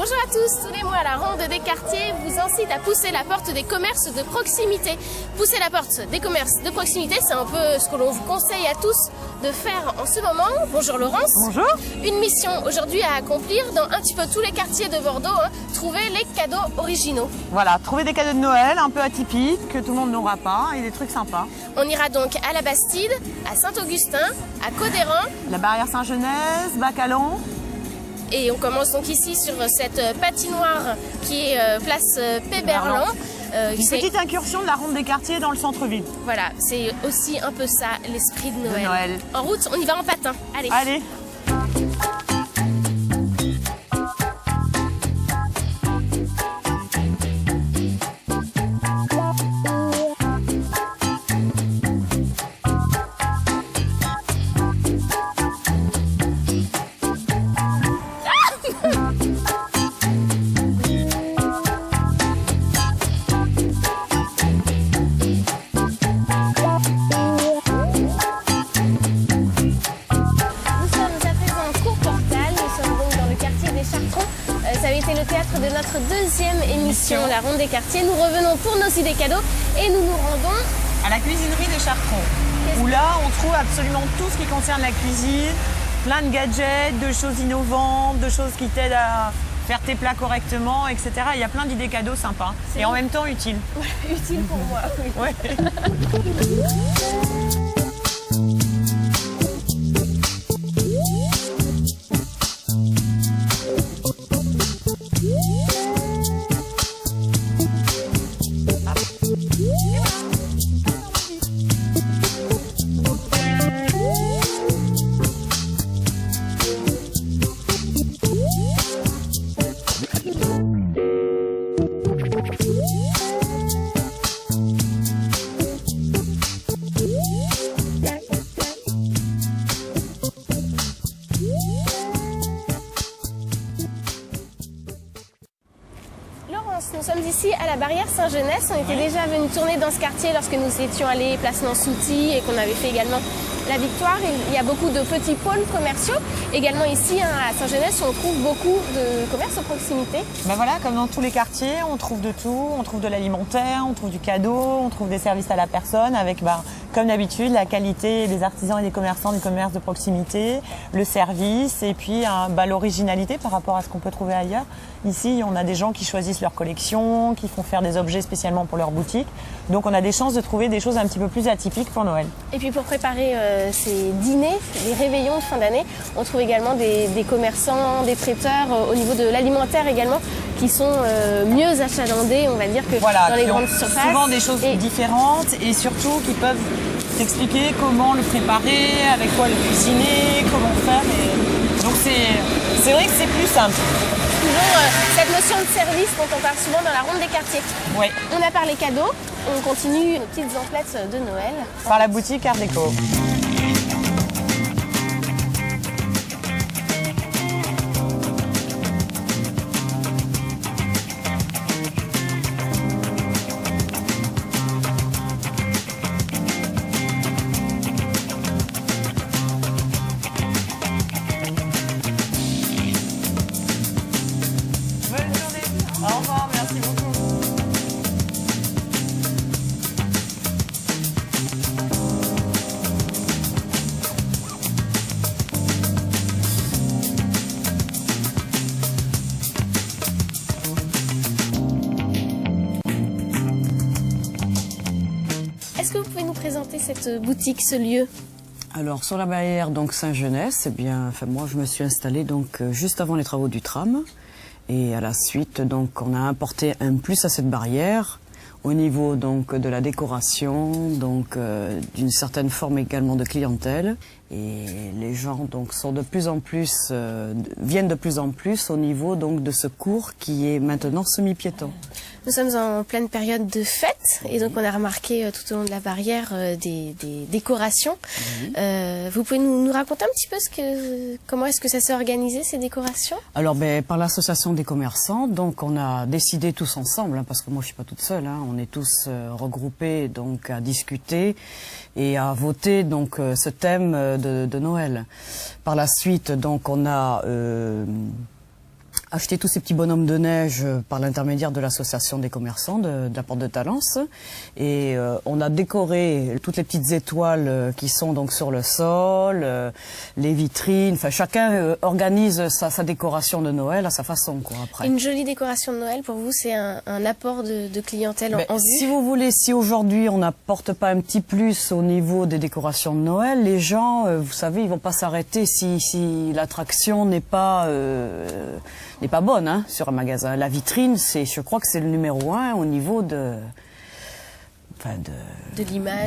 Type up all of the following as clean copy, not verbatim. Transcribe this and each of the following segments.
Bonjour à tous, tous les mois la ronde des quartiers vous incite à pousser la porte des commerces de proximité. Pousser la porte des commerces de proximité, c'est un peu ce que l'on vous conseille à tous de faire en ce moment. Bonjour Laurence. Bonjour. Une mission aujourd'hui à accomplir dans un petit peu tous les quartiers de Bordeaux, trouver les cadeaux originaux. Voilà, trouver des cadeaux de Noël un peu atypiques, que tout le monde n'aura pas, et des trucs sympas. On ira donc à la Bastide, à Saint-Augustin, à Codéran. La barrière Saint-Genès, Bacalan. Et on commence donc ici sur cette patinoire qui est place Péberlan. Une petite incursion de la ronde des quartiers dans le centre-ville. Voilà, c'est aussi un peu ça, l'esprit de Noël. Noël. En route, on y va en patin. Allez. Allez. Ça avait été le théâtre de notre deuxième émission, La Ronde des Quartiers. Nous revenons pour nos idées cadeaux et nous nous rendons à la cuisinerie de Chartrons, où là on trouve absolument tout ce qui concerne la cuisine, plein de gadgets, de choses innovantes, de choses qui t'aident à faire tes plats correctement, etc. Il y a plein d'idées cadeaux sympas et en même temps utiles. Ouais, utiles pour moi, oui. Ouais. Laurence, nous sommes ici à la barrière Saint-Genès. On était déjà venus tourner dans ce quartier lorsque nous étions allés place Nansouty et qu'on avait fait également la Victoire. Il y a beaucoup de petits pôles commerciaux. Également ici à Saint-Genès, on trouve beaucoup de commerces de proximité. Ben voilà, comme dans tous les quartiers, on trouve de tout. On trouve de l'alimentaire, on trouve du cadeau, on trouve des services à la personne avec, comme d'habitude, la qualité des artisans et des commerçants du commerce de proximité, le service et puis l'originalité par rapport à ce qu'on peut trouver ailleurs. Ici, on a des gens qui choisissent leur collection, qui font faire des objets spécialement pour leur boutique. Donc on a des chances de trouver des choses un petit peu plus atypiques pour Noël. Et puis pour préparer ces dîners, les réveillons de fin d'année, on trouve également des commerçants, des traiteurs au niveau de l'alimentaire également qui sont mieux achalandés, on va dire, que dans les grandes surfaces. Souvent des choses différentes et surtout qui peuvent t'expliquer comment le préparer, avec quoi le cuisiner, comment faire. Donc c'est vrai que c'est plus simple. Toujours cette notion de service dont on parle souvent dans la ronde des quartiers. Oui. On a parlé cadeaux, on continue nos petites emplettes de Noël. Par la boutique Art Déco. Au revoir, merci beaucoup. Est-ce que vous pouvez nous présenter cette boutique, ce lieu ? Alors sur la barrière donc Saint-Genès, moi je me suis installée donc juste avant les travaux du tram et à la suite donc on a apporté un plus à cette barrière au niveau donc de la décoration, donc d'une certaine forme également de clientèle et les gens donc sont de plus en plus viennent de plus en plus au niveau donc de ce cours qui est maintenant semi-piéton. Nous sommes en pleine période de fête et donc on a remarqué tout au long de la barrière des décorations. Vous pouvez nous raconter un petit peu comment est-ce que ça s'est organisé, ces décorations? Alors par l'association des commerçants, donc on a décidé tous ensemble, parce que moi je suis pas toute seule, on est tous regroupés donc à discuter et à voter donc ce thème de Noël. Par la suite donc on a acheté tous ces petits bonhommes de neige par l'intermédiaire de l'association des commerçants de la Porte de Talence. Et on a décoré toutes les petites étoiles qui sont donc sur le sol, les vitrines. Enfin, chacun organise sa décoration de Noël à sa façon, quoi. Après. Une jolie décoration de Noël, pour vous, c'est un apport de clientèle en vue? Si vous voulez, si aujourd'hui on n'apporte pas un petit plus au niveau des décorations de Noël, les gens, vous savez, ils vont pas s'arrêter si l'attraction n'est pas bonne, hein, sur un magasin. La vitrine, je crois que c'est le numéro 1 au niveau de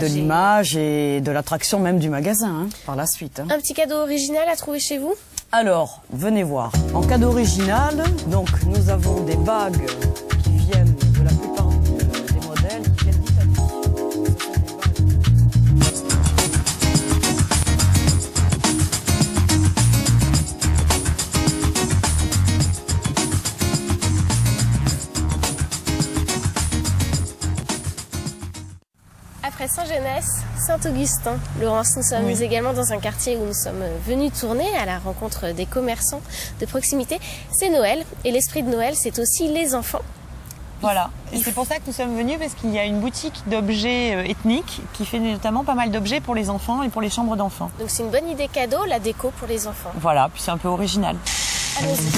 l'image et de l'attraction même du magasin, hein, par la suite. Hein. Un petit cadeau original à trouver chez vous? Alors, venez voir. En cadeau original, donc nous avons des bagues qui viennent de la plupart des modèles qui viennent d'Italie. Après Saint-Genès, Saint-Augustin. Laurence, nous sommes également dans un quartier où nous sommes venus tourner à la rencontre des commerçants de proximité. C'est Noël et l'esprit de Noël, c'est aussi les enfants. Voilà, et c'est pour ça que nous sommes venus parce qu'il y a une boutique d'objets ethniques qui fait notamment pas mal d'objets pour les enfants et pour les chambres d'enfants. Donc c'est une bonne idée cadeau, la déco pour les enfants. Voilà, puis c'est un peu original. Allons-y.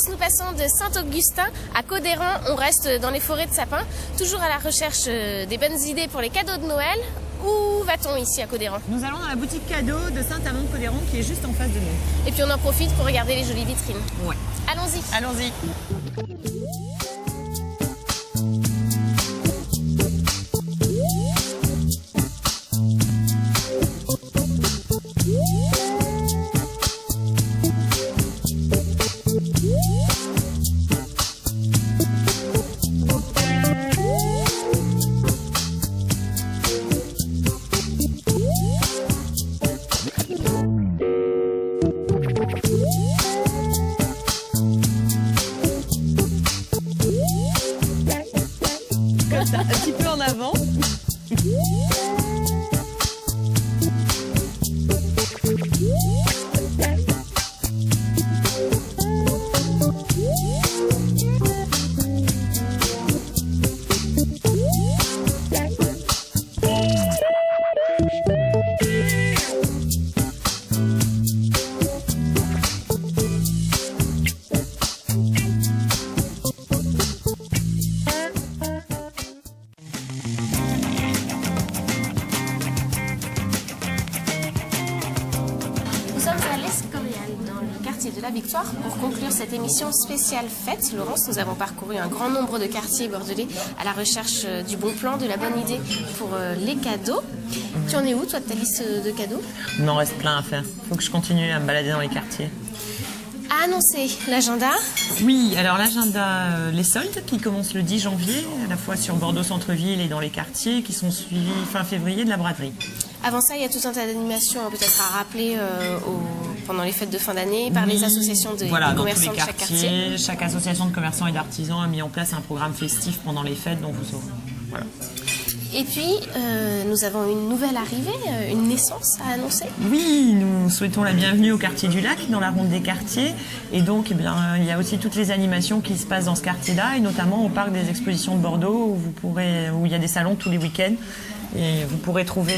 Nous passons de Saint-Augustin à Codéran. On reste dans les forêts de sapins, toujours à la recherche des bonnes idées pour les cadeaux de Noël. Où va-t-on ici à Codéran? Nous allons dans la boutique cadeau de Saint-Amand-de-Codéran qui est juste en face de nous. Et puis on en profite pour regarder les jolies vitrines. Ouais. Allons-y. Allons-y. Un petit peu en avant. De la Victoire. Pour conclure cette émission spéciale fête, Laurence, nous avons parcouru un grand nombre de quartiers bordelais à la recherche du bon plan, de la bonne idée pour les cadeaux. Tu en es où, toi, de ta liste de cadeaux? Il m'en reste plein à faire. Il faut que je continue à me balader dans les quartiers. À annoncer l'agenda? Oui, alors l'agenda, les soldes qui commencent le 10 janvier, à la fois sur Bordeaux Centre-Ville et dans les quartiers, qui sont suivis fin février de la braderie. Avant ça, il y a tout un tas d'animations peut-être à rappeler pendant les fêtes de fin d'année par les associations de commerçants de chaque quartier. Chaque association de commerçants et d'artisans a mis en place un programme festif pendant les fêtes dont vous saurez. Voilà. Et puis, nous avons une nouvelle arrivée, une naissance à annoncer. Oui, nous souhaitons la bienvenue au quartier du Lac, dans la ronde des quartiers. Et donc, eh bien, il y a aussi toutes les animations qui se passent dans ce quartier-là, et notamment au parc des expositions de Bordeaux, où il y a des salons tous les week-ends. Et vous pourrez trouver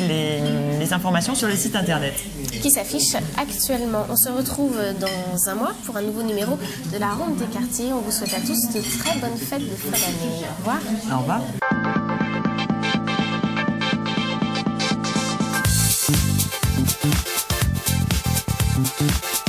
les informations sur le site internet. Qui s'affiche actuellement. On se retrouve dans un mois pour un nouveau numéro de la ronde des quartiers. On vous souhaite à tous de très bonnes fêtes de fin d'année. Au revoir. Au revoir. Thank you.